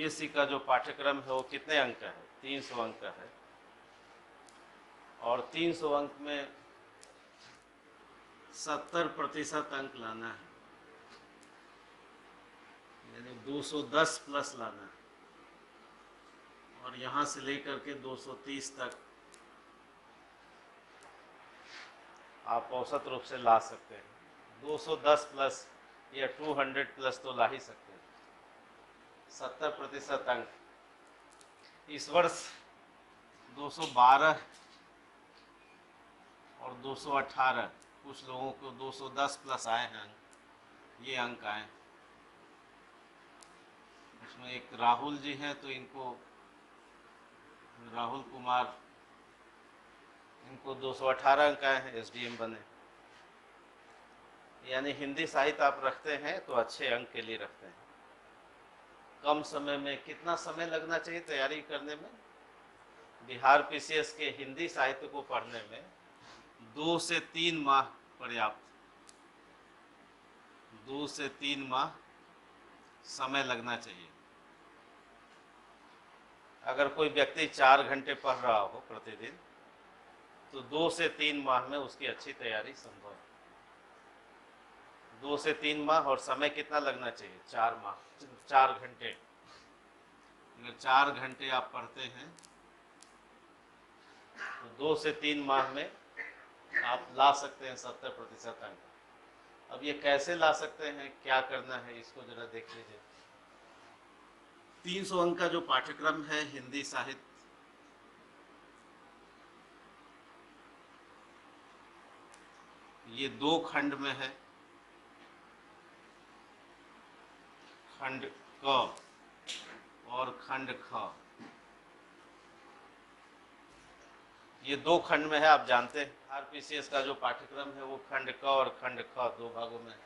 BSc का जो पाठ्यक्रम है वो कितने अंक का है? 300 अंक का है। और 300 अंक में 70% अंक लाना है, यानी 210 प्लस लाना है। और यहाँ से लेकर के 230 तक आप औसत रूप से ला सकते हैं। 210 प्लस या 200 प्लस तो ला ही सकते हैं। 70% अंक। इस वर्ष 212 और 218, कुछ लोगों को 210 प्लस आए हैं अंक, ये अंक आए। उसमें एक राहुल जी हैं, तो इनको राहुल कुमार, इनको 218 अंक आए हैं, एसडीएम बने। यानी हिंदी साहित्य आप रखते हैं तो अच्छे अंक के लिए रखते हैं। कम समय में कितना समय लगना चाहिए तैयारी करने में? बिहार पीसीएस के हिंदी साहित्य को पढ़ने में 2 से 3 माह पर्याप्त। 2 से 3 माह समय लगना चाहिए। अगर कोई व्यक्ति 4 घंटे पढ़ रहा हो प्रतिदिन, तो 2 से 3 माह में उसकी अच्छी तैयारी संभव है। 2 से 3 माह। और समय कितना लगना चाहिए? 4 माह, 4 घंटे। अगर 4 घंटे आप पढ़ते हैं तो 2 से 3 माह में आप ला सकते हैं 70% अंक। अब ये कैसे ला सकते हैं, क्या करना है, इसको जरा देख लीजिए। 300 अंक का जो पाठ्यक्रम है हिंदी साहित्य, ये 2 खंड में है। खंड क और खंड ख, ये 2 खंड में है। आप जानते हैं आरपीसीएस का जो पाठ्यक्रम है वो खंड क और खंड ख 2 भागों में है।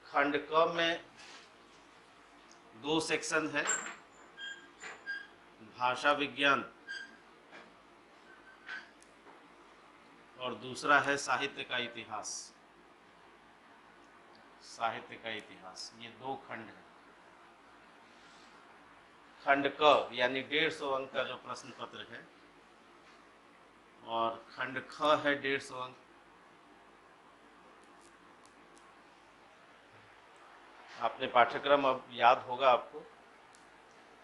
खंड क में 2 सेक्शन है, भाषा विज्ञान और दूसरा है साहित्य का इतिहास। साहित्य का इतिहास, ये 2 खंड है। खंड क यानी 150 अंक का जो प्रश्न पत्र है, और खंड ख है 150 अंक। आपने पाठ्यक्रम अब याद होगा आपको।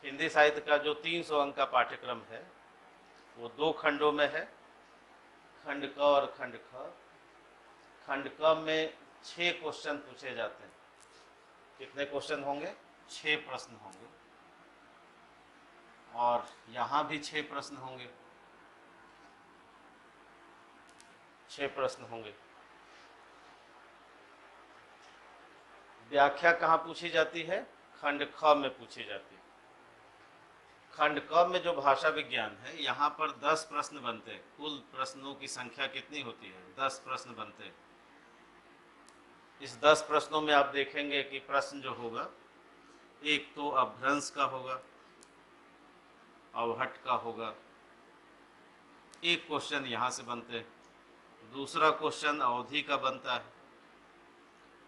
हिंदी साहित्य का जो 300 अंक का पाठ्यक्रम है वो 2 खंडों में है, खंड क और खंड ख। खंड क में 6 क्वेश्चन पूछे जाते हैं। कितने क्वेश्चन होंगे? 6 प्रश्न होंगे। और यहाँ भी 6 प्रश्न होंगे। 6 प्रश्न होंगे। व्याख्या कहाँ पूछी जाती है? खंड ख में पूछी जाती है। खंड क में जो भाषा विज्ञान है, यहाँ पर 10 प्रश्न बनते हैं। कुल प्रश्नों की संख्या कितनी होती है? 10 प्रश्न बनते हैं। इस 10 प्रश्नों में आप देखेंगे कि प्रश्न जो होगा, एक तो अपभ्रंश का होगा, अवहट का होगा, एक क्वेश्चन यहाँ से बनते हैं। दूसरा क्वेश्चन अवधि का बनता है।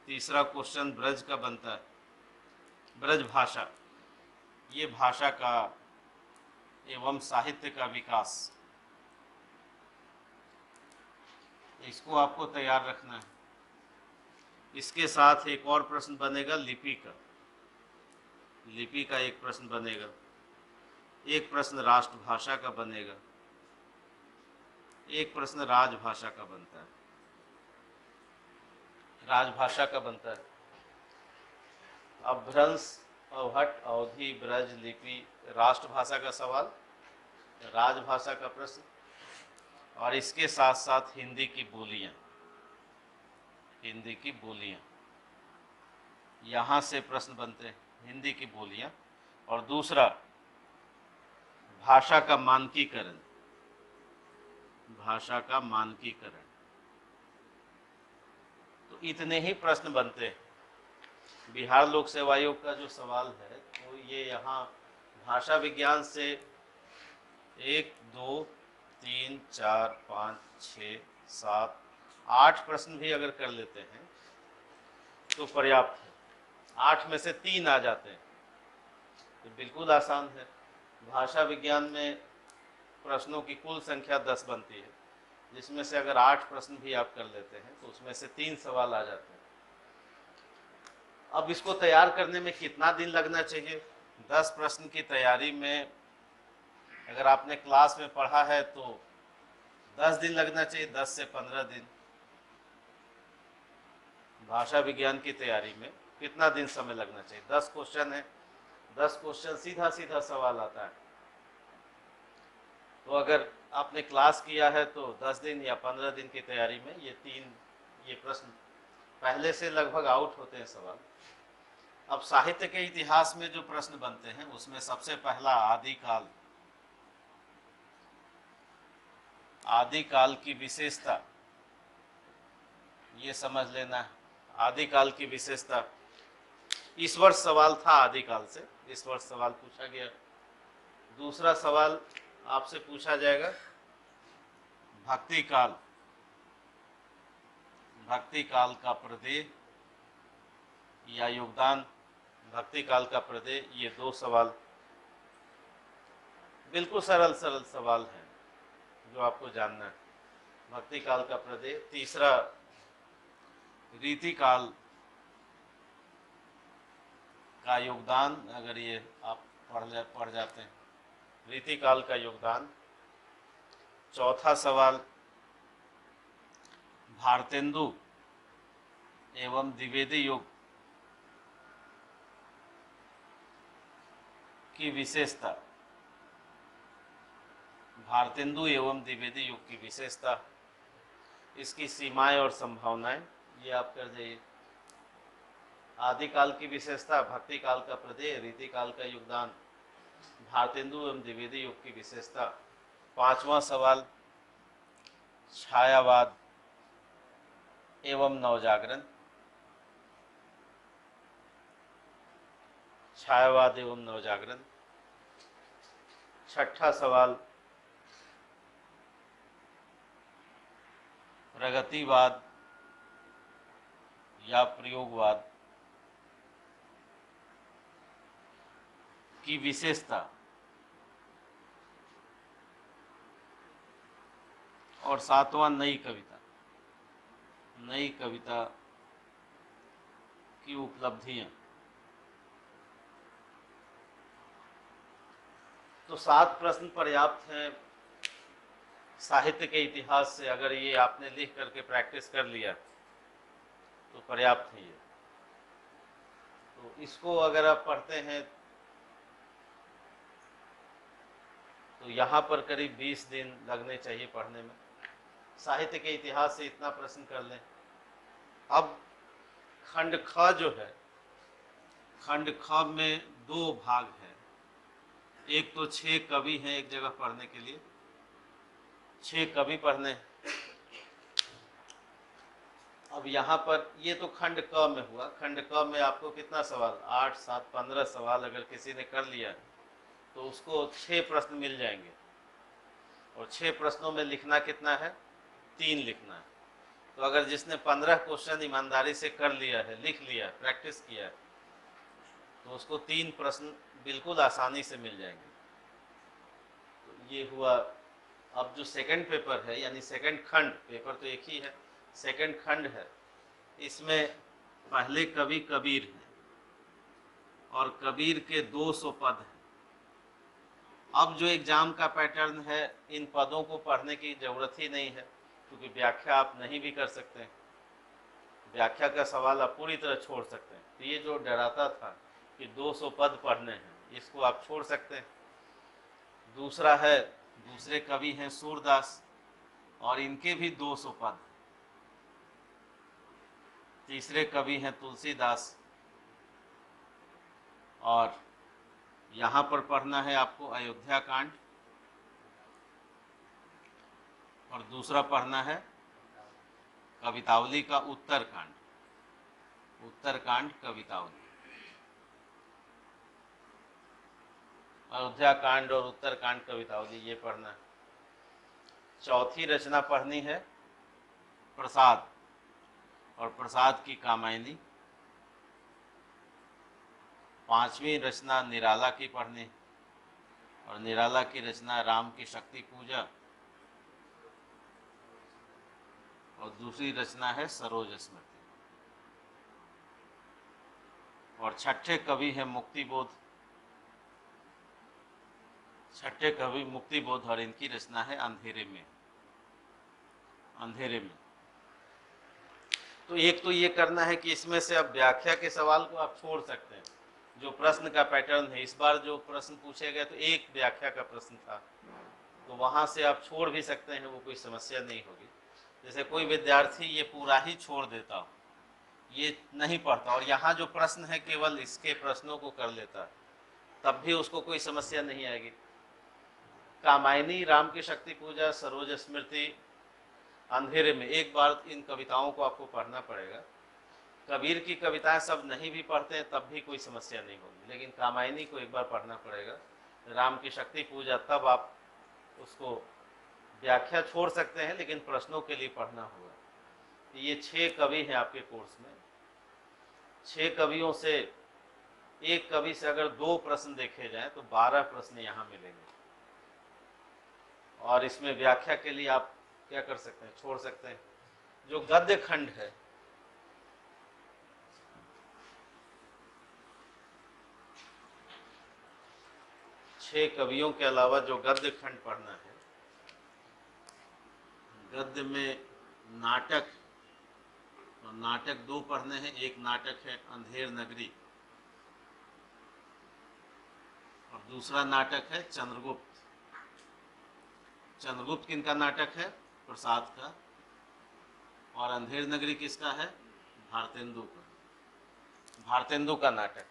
तीसरा क्वेश्चन ब्रज का बनता है। ब्रज भाषा, ये भाषा का एवं साहित्य का विकास, इसको आपको तैयार रखना है। इसके साथ एक और प्रश्न बनेगा लिपि का। लिपि का एक प्रश्न बनेगा। एक प्रश्न राष्ट्रभाषा का बनेगा। एक प्रश्न राजभाषा का बनता है। राजभाषा का बनता है। अपभ्रंश, अवहट, अवधि, ब्रज, लिपि, राष्ट्रभाषा का सवाल, राजभाषा का प्रश्न, और इसके साथ साथ हिंदी की बोलियां। हिंदी की बोलियां, यहाँ से प्रश्न बनते हैं, हिंदी की बोलियां। और दूसरा भाषा का मानकीकरण। भाषा का मानकीकरण। तो इतने ही प्रश्न बनते हैं। बिहार लोक सेवा आयोग का जो सवाल है, तो ये यहाँ भाषा विज्ञान से 1, 2, 3, 4, 5, 6, 7, 8 प्रश्न भी अगर कर लेते हैं तो पर्याप्त है। 8 में से 3 आ जाते हैं। तो बिल्कुल आसान है। भाषा विज्ञान में प्रश्नों की कुल संख्या 10 बनती है, जिसमें से अगर 8 प्रश्न भी आप कर लेते हैं तो उसमें से 3 सवाल आ जाते हैं। अब इसको तैयार करने में कितना दिन लगना चाहिए? 10 प्रश्न की तैयारी में अगर आपने क्लास में पढ़ा है तो 10 दिन लगना चाहिए, 10 से 15 दिन। भाषा विज्ञान की तैयारी में कितना दिन समय लगना चाहिए? 10 क्वेश्चन है, 10 क्वेश्चन सीधा सीधा सवाल आता है। तो अगर आपने क्लास किया है तो 10 दिन या 15 दिन की तैयारी में ये प्रश्न पहले से लगभग आउट होते हैं सवाल। अब साहित्य के इतिहास में जो प्रश्न बनते हैं उसमें सबसे पहला आदिकाल की विशेषता, ये समझ लेना है। आदिकाल की विशेषता, इस वर्ष सवाल था आदिकाल से, इस वर्ष सवाल पूछा गया। दूसरा सवाल आपसे पूछा जाएगा भक्ति काल का प्रदेय या योगदान। भक्ति काल का प्रदेय, ये 2 सवाल बिल्कुल सरल सवाल हैं जो आपको जानना है। भक्ति काल का प्रदेय। तीसरा रीति काल का योगदान, अगर ये आप पढ़ जाते हैं, रीति काल का योगदान। चौथा सवाल भारतेंदु एवं द्विवेदी युग की विशेषता। भारतेंदु एवं द्विवेदी युग की विशेषता, इसकी सीमाएं और संभावनाएं, ये आप कर जाइए। आदिकाल की विशेषता, भक्ति काल का प्रदेय, रीति काल का योगदान, भारतेंदु एवं द्विवेदी युग की विशेषता। पांचवा सवाल छायावाद एवं नवजागरण। छायावाद एवं नवजागरण। छठा सवाल प्रगतिवाद या प्रयोगवाद की विशेषता। और सातवां नई कविता की उपलब्धियां। तो 7 प्रश्न पर्याप्त हैं साहित्य के इतिहास से। अगर ये आपने लिख करके प्रैक्टिस कर लिया तो पर्याप्त है ये। तो इसको अगर आप पढ़ते हैं तो यहाँ पर करीब 20 दिन लगने चाहिए पढ़ने में। साहित्य के इतिहास से इतना प्रश्न कर लें। अब खंड ख जो है, खंड ख में 2 भाग हैं। एक तो 6 कवि हैं एक जगह पढ़ने के लिए, 6 कवि पढ़ने हैं। अब यहाँ पर ये तो खंड क में हुआ। खंड क में आपको कितना सवाल, 8, 7, 15 सवाल अगर किसी ने कर लिया तो उसको 6 प्रश्न मिल जाएंगे। और 6 प्रश्नों में लिखना कितना है, 3 लिखना है। तो अगर जिसने 15 क्वेश्चन ईमानदारी से कर लिया है, लिख लिया, प्रैक्टिस किया है, तो उसको 3 प्रश्न बिल्कुल आसानी से मिल जाएंगे। तो ये हुआ। अब जो सेकंड पेपर है, यानी सेकंड खंड, पेपर तो एक ही है, सेकंड खंड है, इसमें पहले कवि कबीर हैं और कबीर के 200 पद हैं। अब जो एग्जाम का पैटर्न है, इन पदों को पढ़ने की जरूरत ही नहीं है, क्योंकि व्याख्या आप नहीं भी कर सकते हैं। व्याख्या का सवाल आप पूरी तरह छोड़ सकते हैं। तो ये जो डराता था कि 200 पद पढ़ने हैं, इसको आप छोड़ सकते हैं। दूसरा है, दूसरे कवि हैं सूरदास और इनके भी 200 पद। तीसरे कवि हैं तुलसीदास और यहाँ पर पढ़ना है आपको अयोध्या कांड, और दूसरा पढ़ना है कवितावली का उत्तरकांड, उत्तरकांड कवितावली। अयोध्या कांड और उत्तरकांड कवितावली ये पढ़ना है। चौथी रचना पढ़नी है प्रसाद और प्रसाद की कामायनी। पांचवी रचना निराला की पढ़नी, और निराला की रचना राम की शक्ति पूजा, और दूसरी रचना है सरोज स्मृति, और छठे कवि है मुक्तिबोध, छठे कवि मुक्तिबोध, और इनकी रचना है अंधेरे में, अंधेरे में। तो एक तो ये करना है कि इसमें से अब व्याख्या के सवाल को आप छोड़ सकते हैं, जो प्रश्न का पैटर्न है। इस बार जो प्रश्न पूछे गए तो एक व्याख्या का प्रश्न था, तो वहां से आप छोड़ भी सकते हैं, वो कोई समस्या नहीं होगी। जैसे कोई विद्यार्थी ये पूरा ही छोड़ देता हो, ये नहीं पढ़ता, और यहाँ जो प्रश्न है केवल इसके प्रश्नों को कर लेता, तब भी उसको कोई समस्या नहीं आएगी। कामायनी, राम की शक्ति पूजा, सरोज स्मृति, अंधेरे में, एक बार इन कविताओं को आपको पढ़ना पड़ेगा। कबीर की कविताएं सब नहीं भी पढ़ते हैं तब भी कोई समस्या नहीं होगी, लेकिन कामायनी को एक बार पढ़ना पड़ेगा। राम की शक्ति पूजा, तब आप उसको व्याख्या छोड़ सकते हैं, लेकिन प्रश्नों के लिए पढ़ना होगा। ये 6 कवि हैं आपके कोर्स में। 6 कवियों से एक कवि से अगर 2 प्रश्न देखे जाएं तो 12 प्रश्न यहाँ मिलेंगे, और इसमें व्याख्या के लिए आप क्या कर सकते हैं, छोड़ सकते हैं। जो गद्य खंड है, छह कवियों के अलावा जो गद्य खंड पढ़ना है, गद्य में नाटक, और नाटक 2 पढ़ने हैं। एक नाटक है अंधेर नगरी, और दूसरा नाटक है चंद्रगुप्त। चंद्रगुप्त किनका नाटक है? प्रसाद का। और अंधेर नगरी किसका है? भारतेंदु का, भारतेंदु का नाटक।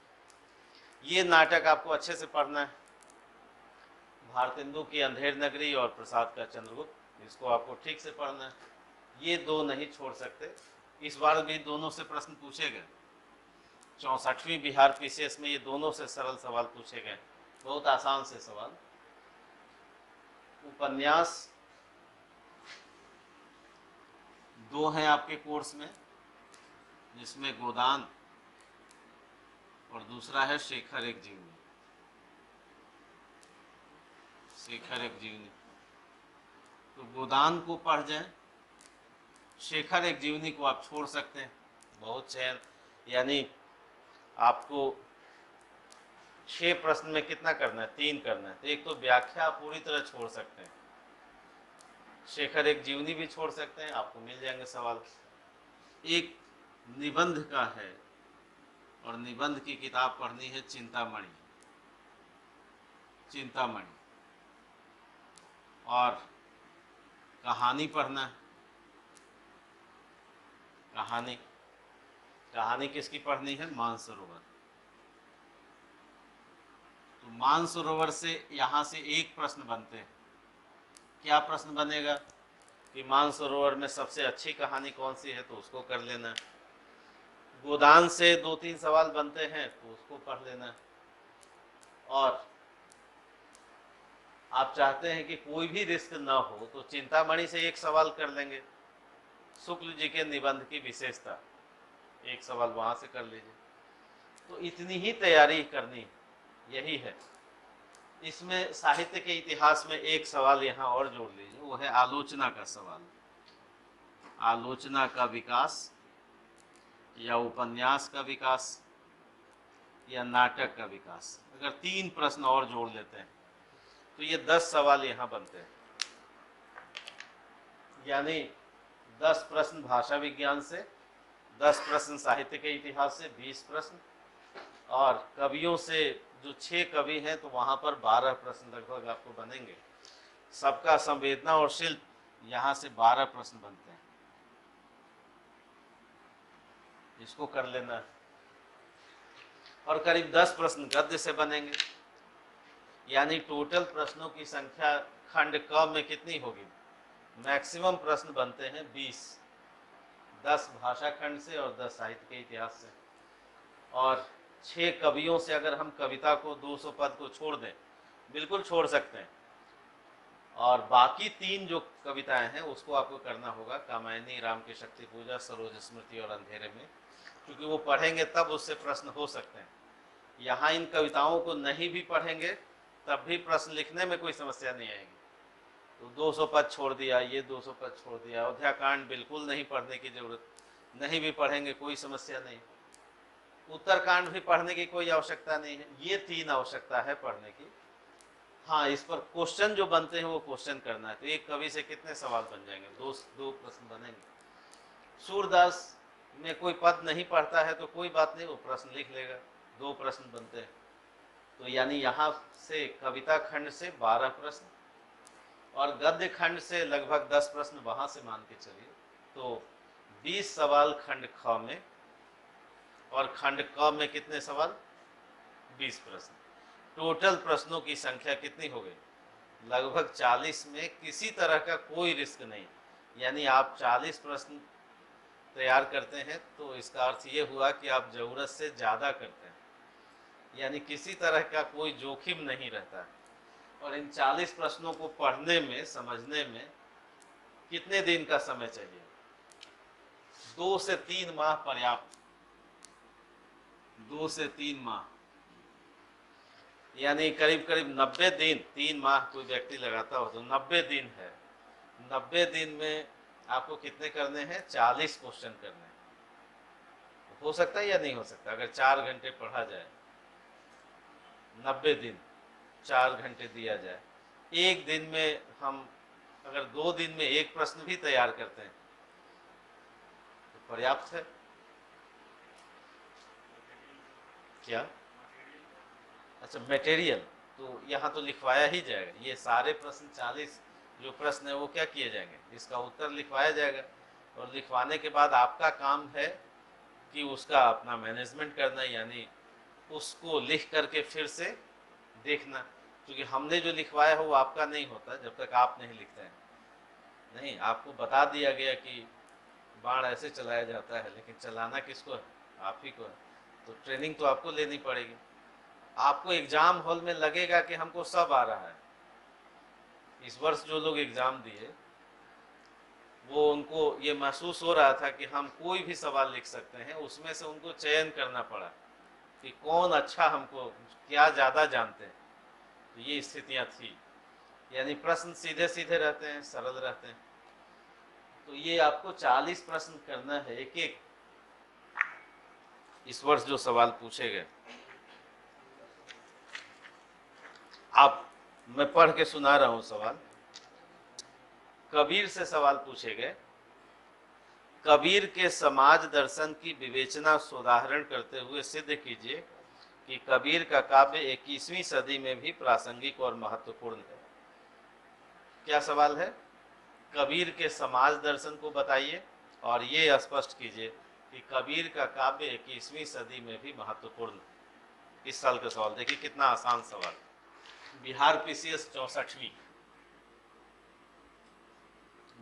ये नाटक आपको अच्छे से पढ़ना है, भारतेंदु की अंधेर नगरी और प्रसाद का चंद्रगुप्त, इसको आपको ठीक से पढ़ना है। ये 2 नहीं छोड़ सकते। इस बार भी दोनों से प्रश्न पूछे गए। 64वीं बिहार पीसीएस में ये दोनों से सरल सवाल पूछे गए, बहुत आसान से सवाल। उपन्यास 2 हैं आपके कोर्स में, जिसमें गोदान और दूसरा है शेखर एक जीवनी। शेखर एक जीवनी, तो गोदान को पढ़ जाएं, शेखर एक जीवनी को आप छोड़ सकते हैं। बहुत चयन, यानी आपको 6 प्रश्न में कितना करना है? 3 करना है। तो एक तो व्याख्या पूरी तरह छोड़ सकते हैं, शेखर एक जीवनी भी छोड़ सकते हैं, आपको मिल जाएंगे सवाल। एक निबंध का है, और निबंध की किताब पढ़नी है चिंतामणि, चिंतामणि। और कहानी पढ़ना है, कहानी, कहानी किसकी पढ़नी है? मानसरोवर। तो मानसरोवर से यहाँ से एक प्रश्न बनते हैं। क्या प्रश्न बनेगा कि मानसरोवर में सबसे अच्छी कहानी कौन सी है, तो उसको कर लेना। गोदान से 2-3 सवाल बनते हैं, तो उसको पढ़ लेना। और आप चाहते हैं कि कोई भी रिस्क ना हो, तो चिंतामणि से एक सवाल कर लेंगे, शुक्ल जी के निबंध की विशेषता, एक सवाल वहां से कर लीजिए। तो इतनी ही तैयारी करनी, यही है। इसमें साहित्य के इतिहास में एक सवाल यहाँ और जोड़ लीजिए, वो है आलोचना का सवाल। आलोचना का विकास, या उपन्यास का विकास, या नाटक का विकास। अगर 3 प्रश्न और जोड़ लेते हैं तो ये 10 सवाल यहाँ बनते हैं। यानी 10 प्रश्न भाषा विज्ञान से, 10 प्रश्न साहित्य के इतिहास से, 20 प्रश्न, और कवियों से जो 6 कवि हैं तो वहाँ पर 12 प्रश्न लगभग आपको बनेंगे। सबका संवेदना और शिल्प, यहाँ से 12 प्रश्न बनते हैं, इसको कर लेना है। और करीब 10 प्रश्न गद्य से बनेंगे, यानी टोटल प्रश्नों की संख्या खंड क में कितनी होगी? मैक्सिमम प्रश्न बनते हैं 20, 10 भाषा खंड से और 10 साहित्य के इतिहास से। और 6 कवियों से अगर हम कविता को 200 पद को छोड़ दें, बिल्कुल छोड़ सकते हैं, और बाकी 3 जो कविताएं हैं उसको आपको करना होगा, कामायनी, राम की शक्ति पूजा, सरोज स्मृति और अंधेरे में, क्योंकि वो पढ़ेंगे तब उससे प्रश्न हो सकते हैं। यहाँ इन कविताओं को नहीं भी पढ़ेंगे तब भी प्रश्न लिखने में कोई समस्या नहीं आएगी। तो 200 पद छोड़ दिया, ये 200 पद छोड़ दिया, अयोध्याकांड बिल्कुल नहीं पढ़ने की जरूरत, नहीं भी पढ़ेंगे कोई समस्या नहीं। उत्तरकांड भी पढ़ने की कोई आवश्यकता नहीं है। ये 3 आवश्यकता है पढ़ने की। हाँ, इस पर क्वेश्चन जो बनते हैं वो क्वेश्चन करना है। तो एक कवि से कितने सवाल बन जाएंगे? दो प्रश्न बनेंगे। सूरदास में कोई पद नहीं पढ़ता है तो कोई बात नहीं, वो प्रश्न लिख लेगा, 2 प्रश्न बनते हैं। तो यानी यहाँ से कविता खंड से 12 प्रश्न और गद्य खंड से लगभग 10 प्रश्न वहां से मान के चलिए, तो 20 सवाल खंड ख में, और खंड क में कितने सवाल? 20 प्रश्न। टोटल प्रश्नों की संख्या कितनी हो गई? लगभग 40 में किसी तरह का कोई रिस्क नहीं। यानी आप 40 प्रश्न तैयार करते हैं तो इसका अर्थ ये हुआ कि आप ज़रूरत से ज़्यादा करते हैं, यानी किसी तरह का कोई जोखिम नहीं रहता है। और इन 40 प्रश्नों को पढ़ने में, समझने में कितने दिन का समय चाहिए? 2 से 3 माह पर्याप्त। 2 से 3 माह यानी करीब करीब 90 दिन। 3 माह कोई व्यक्ति लगाता हो तो 90 दिन है। 90 दिन में आपको कितने करने हैं? 40 क्वेश्चन करने हैं। हो सकता है या नहीं हो सकता? अगर 4 घंटे पढ़ा जाए, 90 दिन 4 घंटे दिया जाए, एक दिन में हम अगर 2 दिन में एक प्रश्न भी तैयार करते हैं तो पर्याप्त है। क्या? अच्छा, मटेरियल तो यहाँ तो लिखवाया ही जाएगा। ये सारे प्रश्न 40 जो प्रश्न है वो क्या किए जाएंगे? इसका उत्तर लिखवाया जाएगा, और लिखवाने के बाद आपका काम है कि उसका अपना मैनेजमेंट करना, यानी उसको लिख करके फिर से देखना, क्योंकि हमने जो लिखवाया हो वो आपका नहीं होता जब तक आप नहीं लिखते हैं। नहीं, आपको बता दिया गया कि बाण ऐसे चलाया जाता है, लेकिन चलाना किसको है? आप ही को है। तो ट्रेनिंग तो आपको लेनी पड़ेगी। आपको एग्जाम हॉल में लगेगा कि हमको सब आ रहा है। इस वर्ष जो लोग एग्जाम दिए वो उनको ये महसूस हो रहा था कि हम कोई भी सवाल लिख सकते हैं। उसमें से उनको चयन करना पड़ा कि कौन अच्छा, हमको क्या ज़्यादा जानते हैं। तो ये स्थितियाँ थी। यानी प्रश्न सीधे सीधे रहते हैं, सरल रहते हैं। तो ये आपको 40 प्रश्न करना है, एक एक। इस वर्ष जो सवाल पूछे गए, आप, मैं पढ़ के सुना रहा हूं सवाल। कबीर से सवाल पूछे गए। कबीर के समाज दर्शन की विवेचना सोदाहरण करते हुए सिद्ध कीजिए कि कबीर का काव्य 21वीं सदी में भी प्रासंगिक और महत्वपूर्ण है। क्या सवाल है? कबीर के समाज दर्शन को बताइए और ये स्पष्ट कीजिए कि कबीर का काव्य 21वीं सदी में भी महत्वपूर्ण है। इस साल का सवाल देखिए, कितना आसान सवाल। बिहार पीसीएस 64वीं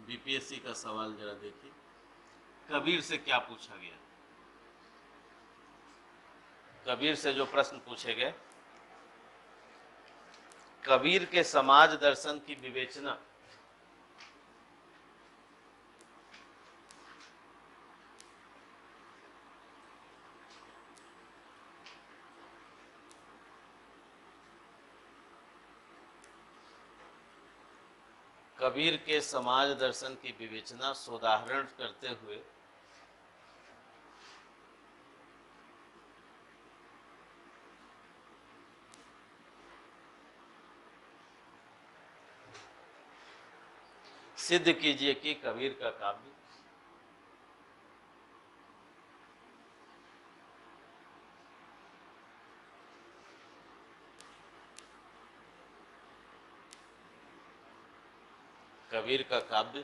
बीपीएससी का सवाल जरा देखिए, कबीर से क्या पूछा गया। कबीर से जो प्रश्न पूछे गए, कबीर के समाज दर्शन की विवेचना कबीर के समाज दर्शन की विवेचना सोदाहरण करते हुए सिद्ध कीजिए कि कबीर का काव्य कबीर का काव्य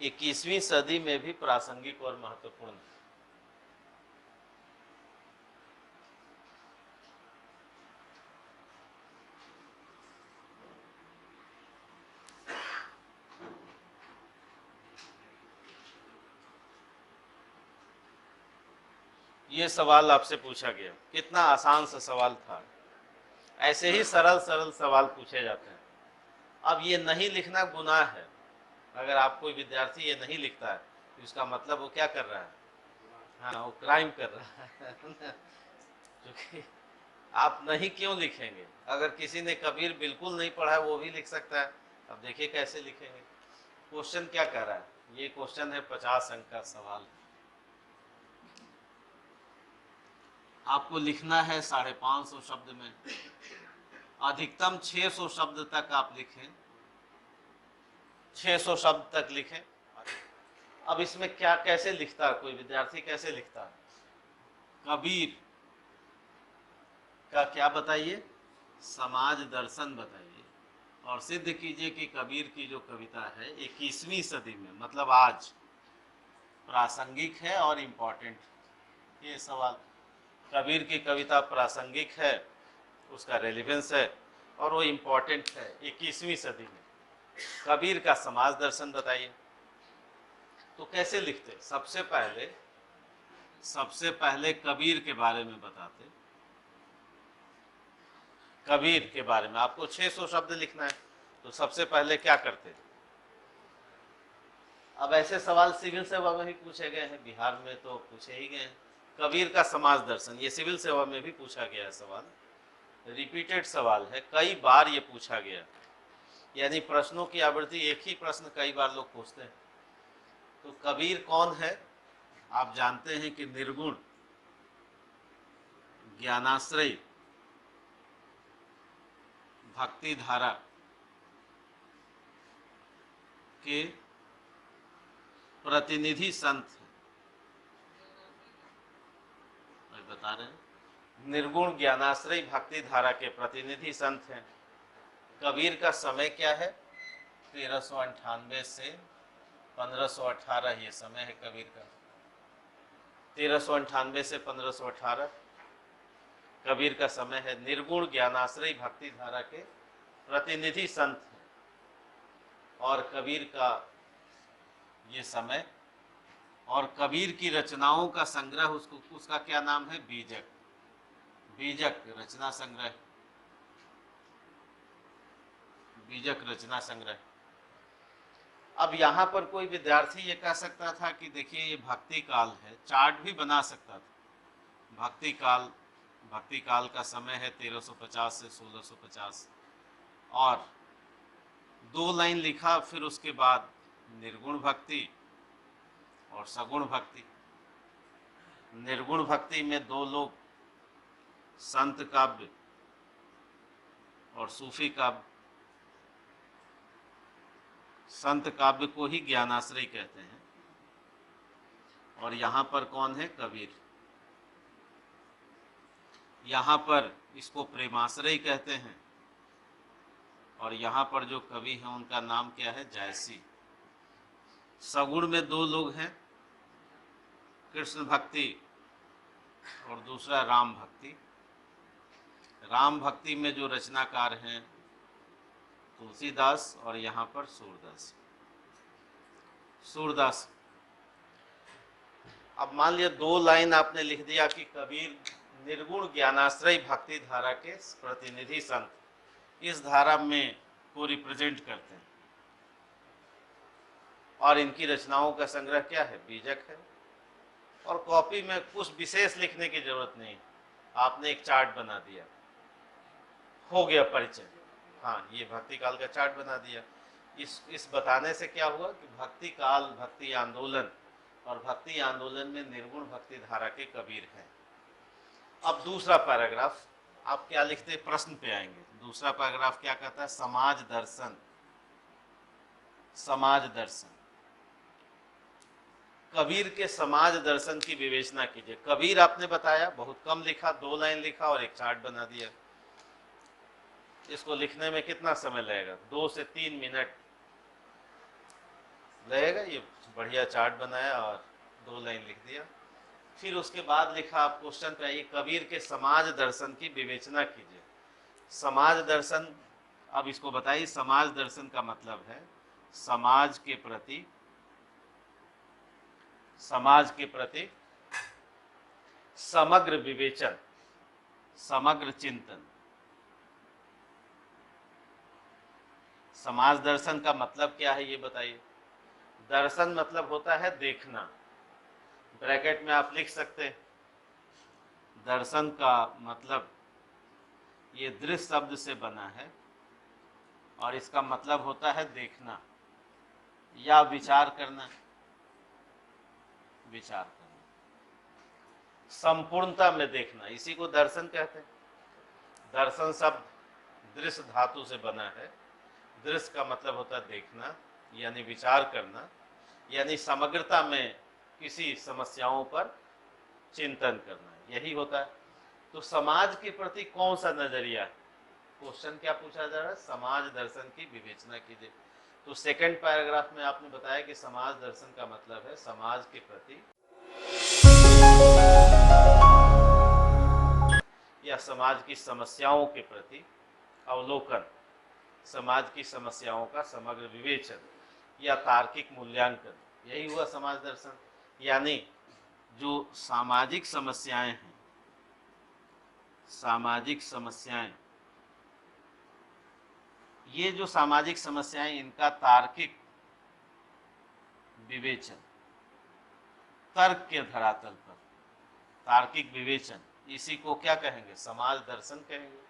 21वीं सदी में भी प्रासंगिक और महत्वपूर्ण है। ये सवाल आपसे पूछा गया, कितना आसान सा सवाल था। ऐसे ही सरल सरल सवाल पूछे जाते हैं। अब ये नहीं लिखना गुनाह है। अगर आप कोई विद्यार्थी ये नहीं लिखता है तो इसका मतलब वो क्या कर रहा है? हाँ, वो क्राइम कर रहा है। क्योंकि आप नहीं क्यों लिखेंगे? अगर किसी ने कबीर बिल्कुल नहीं पढ़ा है वो भी लिख सकता है। अब देखिए कैसे लिखेंगे। क्वेश्चन क्या कह रहा है? ये क्वेश्चन है 50 अंक का सवाल। आपको लिखना है 550 शब्द में, अधिकतम 600 शब्द तक आप लिखें, 600 शब्द तक लिखें। अब इसमें क्या कैसे लिखता है कोई विद्यार्थी, कैसे लिखता है? कबीर का क्या बताइए? समाज दर्शन बताइए, और सिद्ध कीजिए कि कबीर की जो कविता है 21वीं सदी में, मतलब आज, प्रासंगिक है और इम्पोर्टेंट। ये सवाल, कबीर की कविता प्रासंगिक है, उसका रेलिवेंस है, और वो इम्पोर्टेंट है 21वीं सदी में। कबीर का समाज दर्शन बताइए। तो कैसे लिखते? सबसे पहले कबीर के बारे में बताते। कबीर के बारे में आपको 600 शब्द लिखना है, तो सबसे पहले क्या करते? अब ऐसे सवाल सिविल सेवा में भी पूछे गए हैं, बिहार में तो पूछे ही गए हैं। कबीर का समाज दर्शन, ये सिविल सेवा में भी पूछा गया है सवाल, रिपीटेड सवाल है, कई बार ये पूछा गया, यानी प्रश्नों की आवृत्ति एक ही प्रश्न कई बार लोग पूछते हैं। तो कबीर कौन है? आप जानते हैं कि निर्गुण, ज्ञानाश्रय, भक्ति धारा के प्रतिनिधि संत हैं। बता रहे हैं, निर्गुण ज्ञानाश्रय भक्ति धारा के प्रतिनिधि संत हैं। कबीर का समय क्या है? 1398 से 1518 ये समय है कबीर का। 1398 से 1518 कबीर का समय है। निर्गुण ज्ञानाश्रय भक्ति धारा के प्रतिनिधि संत हैं, और कबीर का ये समय, और कबीर की रचनाओं का संग्रह, उसका क्या नाम है? बीजक। बीजक रचना संग्रह, बीजक रचना संग्रह। अब यहाँ पर कोई विद्यार्थी ये कह सकता था कि देखिए ये भक्ति काल है, चार्ट भी बना सकता था। भक्ति काल का समय है 1350 से 1650, और 2 लाइन लिखा, फिर उसके बाद निर्गुण भक्ति और सगुण भक्ति। निर्गुण भक्ति में 2 लोग, संत काव्य और सूफी काव्य। संत काव्य को ही ज्ञानाश्रय कहते हैं, और यहाँ पर कौन है? कबीर। यहाँ पर इसको प्रेमाश्रय कहते हैं, और यहाँ पर जो कवि हैं उनका नाम क्या है? जायसी। सगुण में 2 लोग हैं, कृष्ण भक्ति और दूसरा राम भक्ति। राम भक्ति में जो रचनाकार हैं तुलसीदास, और यहाँ पर सूरदास। सूरदास। अब मान लिया 2 लाइन आपने लिख दिया कि कबीर निर्गुण ज्ञानाश्रय भक्ति धारा के प्रतिनिधि संत, इस धारा में को रिप्रेजेंट करते हैं, और इनकी रचनाओं का संग्रह क्या है? बीजक है। और कॉपी में कुछ विशेष लिखने की जरूरत नहीं, आपने एक चार्ट बना दिया, हो गया परिचय। हाँ, ये भक्ति काल का चार्ट बना दिया। इस बताने से क्या हुआ कि भक्ति काल, भक्ति आंदोलन, और भक्ति आंदोलन में निर्गुण भक्ति धारा के कबीर हैं। अब दूसरा पैराग्राफ आप क्या लिखते? प्रश्न पे आएंगे। दूसरा पैराग्राफ क्या कहता है? समाज दर्शन। समाज दर्शन, कबीर के समाज दर्शन की विवेचना कीजिए। कबीर आपने बताया, बहुत कम लिखा, 2 लाइन लिखा और एक चार्ट बना दिया। इसको लिखने में कितना समय लगेगा? 2 से 3 मिनट लगेगा। ये बढ़िया चार्ट बनाया और 2 लाइन लिख दिया। फिर उसके बाद लिखा, आप क्वेश्चन पे आइए, कबीर के समाज दर्शन की विवेचना कीजिए। समाज दर्शन, अब इसको बताइए। समाज दर्शन का मतलब है समाज के प्रति समग्र विवेचन, समग्र चिंतन। समाज दर्शन का मतलब क्या है ये बताइए। दर्शन मतलब होता है देखना, ब्रैकेट में आप लिख सकते हैं दर्शन का मतलब ये दृश्य शब्द से बना है और इसका मतलब होता है देखना या विचार करना। विचार करना, संपूर्णता में देखना, इसी को दर्शन कहते हैं। दर्शन शब्द दृश्य धातु से बना है। दृश्य का मतलब होता है देखना यानी विचार करना, यानी समग्रता में किसी समस्याओं पर चिंतन करना, यही होता है। तो समाज के प्रति कौन सा नजरिया है? क्वेश्चन क्या पूछा जा रहा है? समाज दर्शन की विवेचना कीजिए। तो सेकंड पैराग्राफ में आपने बताया कि समाज दर्शन का मतलब है समाज के प्रति या समाज की समस्याओं के प्रति अवलोकन, समाज की समस्याओं का समग्र विवेचन या तार्किक मूल्यांकन, यही हुआ समाज दर्शन। यानी जो सामाजिक समस्याएं हैं, सामाजिक समस्याएं, ये जो सामाजिक समस्याएं, इनका तार्किक विवेचन, तर्क के धरातल पर तार्किक विवेचन, इसी को क्या कहेंगे? समाज दर्शन कहेंगे।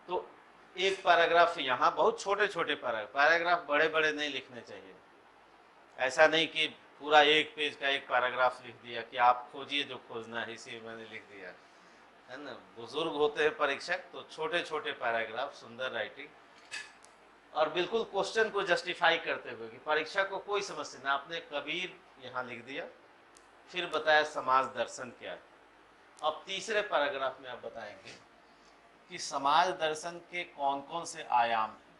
तो एक पैराग्राफ यहाँ, बहुत छोटे छोटे पैराग्राफ बड़े बड़े नहीं लिखने चाहिए। ऐसा नहीं कि पूरा एक पेज का एक पैराग्राफ लिख दिया कि आप खोजिए जो खोजना है, इसी मैंने लिख दिया, है ना। बुजुर्ग होते हैं परीक्षक, तो छोटे छोटे पैराग्राफ, सुंदर राइटिंग, और बिल्कुल क्वेश्चन को जस्टिफाई करते हुए कि परीक्षा को कोई समस्या ना। आपने कबीर यहाँ लिख दिया, फिर बताया समाज दर्शन क्या है। अब तीसरे पैराग्राफ में आप बताएंगे कि समाज दर्शन के कौन कौन से आयाम हैं,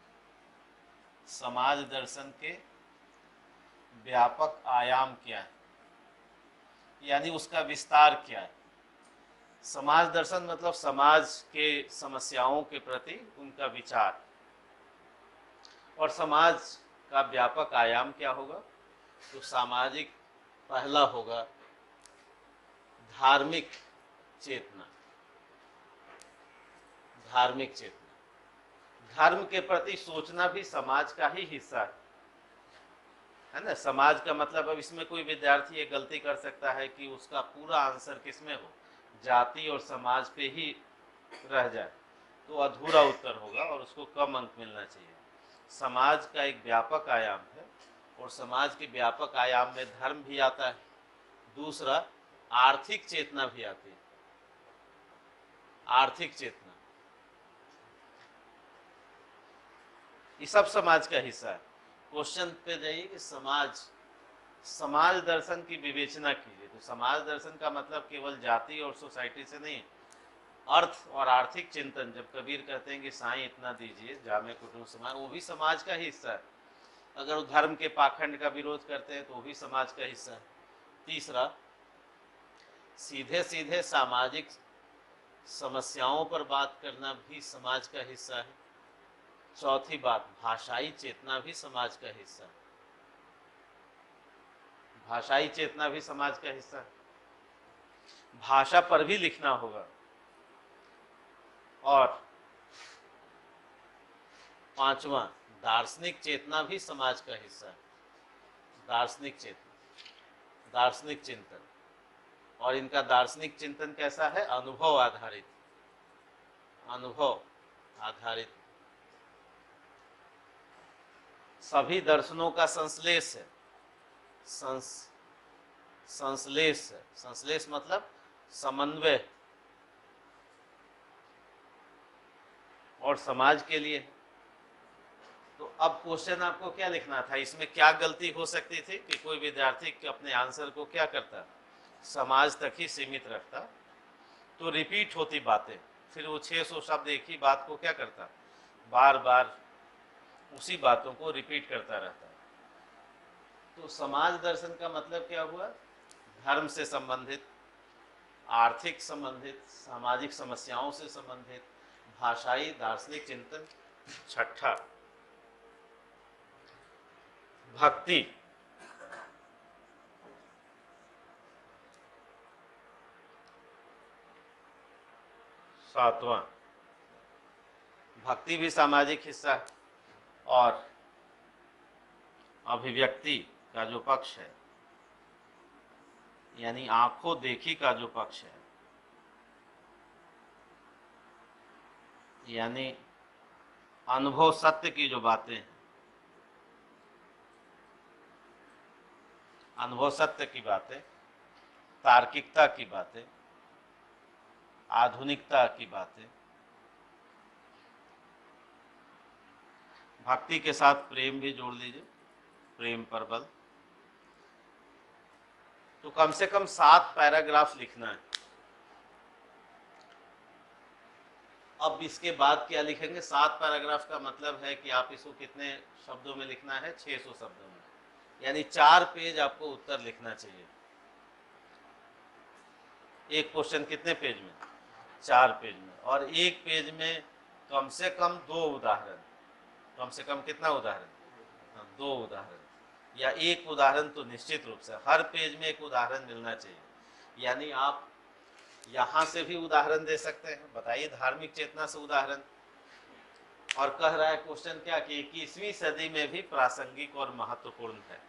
समाज दर्शन के व्यापक आयाम क्या है, यानी उसका विस्तार क्या है। समाज दर्शन मतलब समाज के समस्याओं के प्रति उनका विचार, और समाज का व्यापक आयाम क्या होगा? तो सामाजिक, पहला होगा धार्मिक चेतना। धार्मिक चेतना, धर्म के प्रति सोचना भी समाज का ही हिस्सा है ना। समाज का मतलब, अब इसमें कोई विद्यार्थी ये गलती कर सकता है कि उसका पूरा आंसर किसमें हो, जाति और समाज पे ही रह जाए, तो अधूरा उत्तर होगा और उसको कम अंक मिलना चाहिए। समाज का एक व्यापक आयाम है, और समाज के व्यापक आयाम में धर्म भी आता है। दूसरा, आर्थिक चेतना भी आती है। आर्थिक चेतना, ये सब समाज का हिस्सा है। क्वेश्चन पे जाइए कि समाज दर्शन की विवेचना कीजिए। तो समाज दर्शन का मतलब केवल जाति और सोसाइटी से नहीं, अर्थ और आर्थिक चिंतन। जब कबीर कहते हैं कि साईं इतना दीजिए जामे कुटुंब समाज, वो भी समाज का हिस्सा है। अगर वो धर्म के पाखंड का विरोध करते हैं तो वो भी समाज का हिस्सा है। तीसरा, सीधे सीधे सामाजिक समस्याओं पर बात करना भी समाज का हिस्सा है। चौथी बात, भाषाई चेतना भी समाज का हिस्सा है। भाषाई चेतना भी समाज का हिस्सा है। भाषा पर भी लिखना होगा। और पांचवा, दार्शनिक चेतना भी समाज का हिस्सा है। दार्शनिक चेतना, दार्शनिक चिंतन, और इनका दार्शनिक चिंतन कैसा है? अनुभव आधारित। अनुभव आधारित, सभी दर्शनों का संश्लेष है। संश्लेष है। संश्लेष मतलब समन्वय, और समाज के लिए। तो अब क्वेश्चन आपको क्या लिखना था? इसमें क्या गलती हो सकती थी कि कोई विद्यार्थी अपने आंसर को क्या करता, समाज तक ही सीमित रखता, तो रिपीट होती बातें, फिर वो 600 शब्द एक ही बात को क्या करता, बार बार उसी बातों को रिपीट करता रहता है। तो समाज दर्शन का मतलब क्या हुआ? धर्म से संबंधित, आर्थिक संबंधित, सामाजिक समस्याओं से संबंधित, भाषाई दार्शनिक चिंतन। छठा, भक्ति। सातवां, भक्ति भी सामाजिक हिस्सा है। और अभिव्यक्ति का जो पक्ष है, यानी आंखों देखी का जो पक्ष है, यानी अनुभव सत्य की जो बातें हैं, अनुभव सत्य की बातें, तार्किकता की बातें, आधुनिकता की बातें, भक्ति के साथ प्रेम भी जोड़ लीजिए, प्रेम पर बल। तो कम से कम 7 पैराग्राफ लिखना है। अब इसके बाद क्या लिखेंगे? 7 पैराग्राफ का मतलब है कि आप इसको कितने शब्दों में लिखना है? 600 शब्दों में, यानी 4 पेज आपको उत्तर लिखना चाहिए। एक क्वेश्चन कितने पेज में? 4 पेज में। और एक पेज में कम से कम 2 उदाहरण। कम से कम कितना उदाहरण? 2 उदाहरण, या एक उदाहरण तो निश्चित रूप से हर पेज में एक उदाहरण मिलना चाहिए। यानी आप यहाँ से भी उदाहरण दे सकते हैं, बताइए धार्मिक चेतना से उदाहरण। और कह रहा है क्वेश्चन क्या कि 21वीं सदी में भी प्रासंगिक और महत्वपूर्ण है।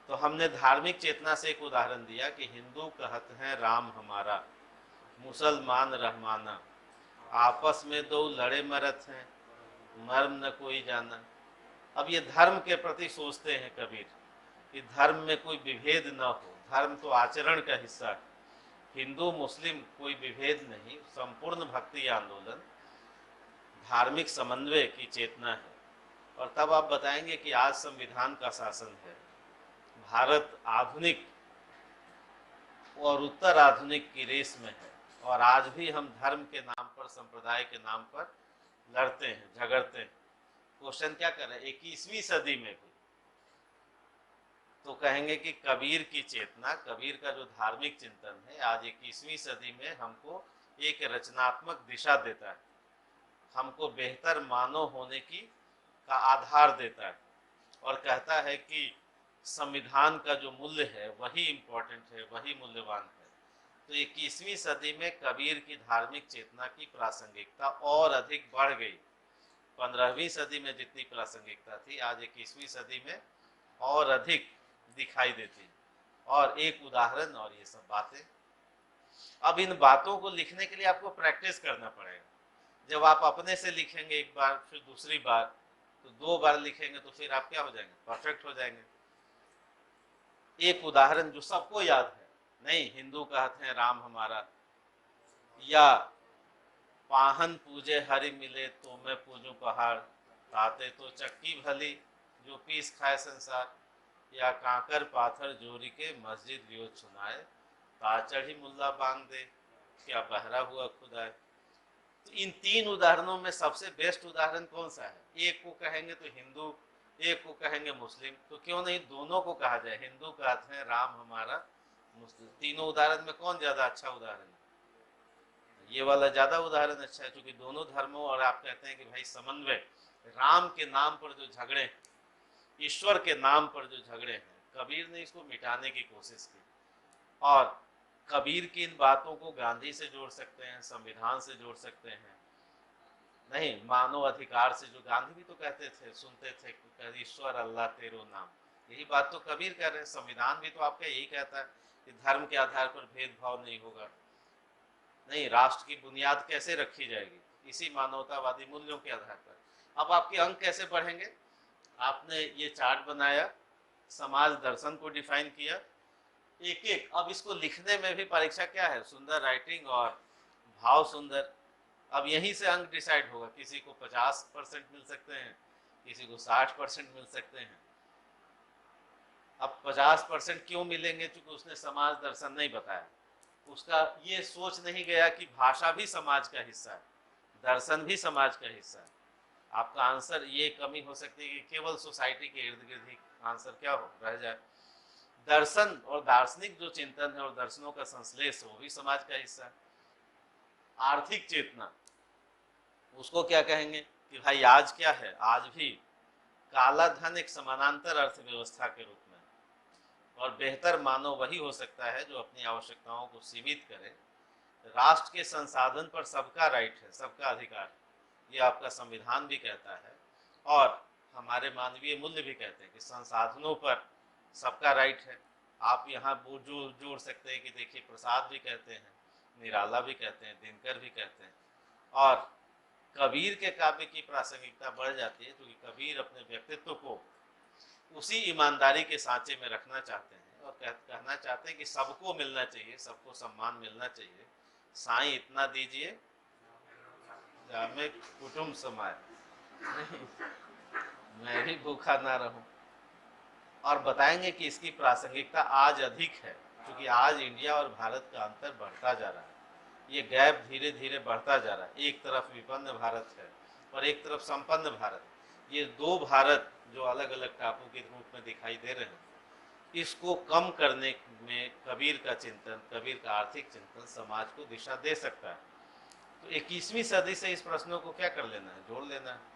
तो हमने धार्मिक चेतना से एक उदाहरण दिया कि हिंदू कहते हैं राम हमारा, मुसलमान रहमाना, आपस में दो लड़े मरत हैं, मर्म न कोई जाना। अब ये धर्म के प्रति सोचते हैं कबीर कि धर्म में कोई विभेद न हो, धर्म तो आचरण का हिस्सा है, हिंदू मुस्लिम कोई विभेद नहीं, संपूर्ण भक्ति आंदोलन धार्मिक समन्वय की चेतना है। और तब आप बताएंगे कि आज संविधान का शासन है, भारत आधुनिक और उत्तर आधुनिक की रेस में है, और आज भी हम धर्म के नाम पर, संप्रदाय के नाम पर लड़ते हैं, झगड़ते हैं। क्वेश्चन क्या कर रहे हैं? 21वीं सदी में भी। तो कहेंगे कि कबीर की चेतना, कबीर का जो धार्मिक चिंतन है, आज 21वीं सदी में हमको एक रचनात्मक दिशा देता है, हमको बेहतर मानव होने की का आधार देता है, और कहता है कि संविधान का जो मूल्य है वही इम्पोर्टेंट है, वही मूल्यवान है। तो 21वीं सदी में कबीर की धार्मिक चेतना की प्रासंगिकता और अधिक बढ़ गई। 15वीं सदी में जितनी प्रासंगिकता थी, आज 21वीं सदी में और अधिक दिखाई देती। और एक उदाहरण और ये सब बातें। अब इन बातों को लिखने के लिए आपको प्रैक्टिस करना पड़ेगा। जब आप अपने से लिखेंगे एक बार, फिर दूसरी बार, तो 2 बार लिखेंगे, तो फिर आप क्या हो जाएंगे? परफेक्ट हो जाएंगे। एक उदाहरण जो सबको याद है, नहीं, हिंदू कहते हैं राम हमारा, या पाहन पूजे हरि मिले तो मैं पूजू पहाड़, ताते तो चक्की भली जो पीस खाए संसार, या कांकर पाथर जोरी के मस्जिद लियो सुनाए, ताचढ़ी मुल्ला बांग दे क्या बहरा हुआ खुदाए। तो इन 3 उदाहरणों में सबसे बेस्ट उदाहरण कौन सा है? एक को कहेंगे तो हिंदू, एक को कहेंगे मुस्लिम, तो क्यों नहीं दोनों को कहा जाए? हिंदू कहते हैं राम हमारा, मुस्लिम। तीनों उदाहरण में कौन ज्यादा अच्छा उदाहरण है? ये वाला ज्यादा उदाहरण अच्छा है, क्योंकि दोनों धर्मों, और आप कहते हैं कि भाई समन्वय, राम के नाम पर जो झगड़े हैं, ईश्वर के नाम पर जो झगड़े हैं, कबीर ने इसको मिटाने की कोशिश की। और कबीर की इन बातों को गांधी से जोड़ सकते हैं, संविधान से जोड़ सकते हैं, नहीं, मानव अधिकार से, जो गांधी भी तो कहते थे, सुनते थे, ईश्वर अल्लाह तेरो नाम, यही बात तो कबीर कह रहे हैं। संविधान भी तो आपका यही कहता है कि धर्म के आधार पर भेदभाव नहीं होगा, नहीं, राष्ट्र की बुनियाद कैसे रखी जाएगी? इसी मानवतावादी मूल्यों के आधार पर। अब आपके अंक कैसे बढ़ेंगे? आपने ये चार्ट बनाया, समाज दर्शन को डिफाइन किया, एक एक। अब इसको लिखने में भी परीक्षा क्या है? सुंदर राइटिंग और भाव सुंदर। अब यहीं से अंक डिसाइड होगा, किसी को 50% मिल सकते हैं, किसी को 60% मिल सकते हैं। अब 50% क्यों मिलेंगे? क्योंकि उसने समाज दर्शन नहीं बताया, उसका ये सोच नहीं गया कि भाषा भी समाज का हिस्सा है, दर्शन भी समाज का हिस्सा है। आपका आंसर ये कमी हो सकती है कि केवल सोसाइटी के इर्द गिर्द ही आंसर क्या हो रह जाए। दर्शन और दार्शनिक जो चिंतन है और दर्शनों का संश्लेष है, वो भी समाज का हिस्सा है। आर्थिक चेतना, उसको क्या कहेंगे कि भाई आज क्या है? आज भी काला धन एक समानांतर अर्थव्यवस्था के रूप में, और बेहतर मानव वही हो सकता है जो अपनी आवश्यकताओं को सीमित करे। राष्ट्र के संसाधन पर सबका राइट है, सबका अधिकार, ये आपका संविधान भी कहता है, और हमारे मानवीय मूल्य भी कहते हैं कि संसाधनों पर सबका राइट है। आप यहाँ जोड़ सकते हैं कि देखिए, प्रसाद भी कहते हैं, निराला भी कहते हैं, दिनकर भी कहते हैं, और कबीर के काव्य की प्रासंगिकता बढ़ जाती है क्योंकि कबीर अपने व्यक्तित्व को उसी ईमानदारी के सांचे में रखना चाहते हैं और कहना चाहते हैं कि सबको मिलना चाहिए, सबको सम्मान मिलना चाहिए। साईं इतना दीजिए जामे कुटुंब समाए, मैं भी भूखा ना रहूं। और बताएंगे कि इसकी प्रासंगिकता आज अधिक है क्योंकि आज इंडिया और भारत का अंतर बढ़ता जा रहा है। ये गैप धीरे धीरे बढ़ता जा रहा है। एक तरफ विपन्न भारत है और एक तरफ संपन्न भारत। ये दो भारत जो अलग अलग टापू के रूप में दिखाई दे रहे हैं, इसको कम करने में कबीर का चिंतन, कबीर का आर्थिक चिंतन समाज को दिशा दे सकता है। तो 21वीं सदी से इस प्रश्नों को क्या कर लेना है, जोड़ लेना है।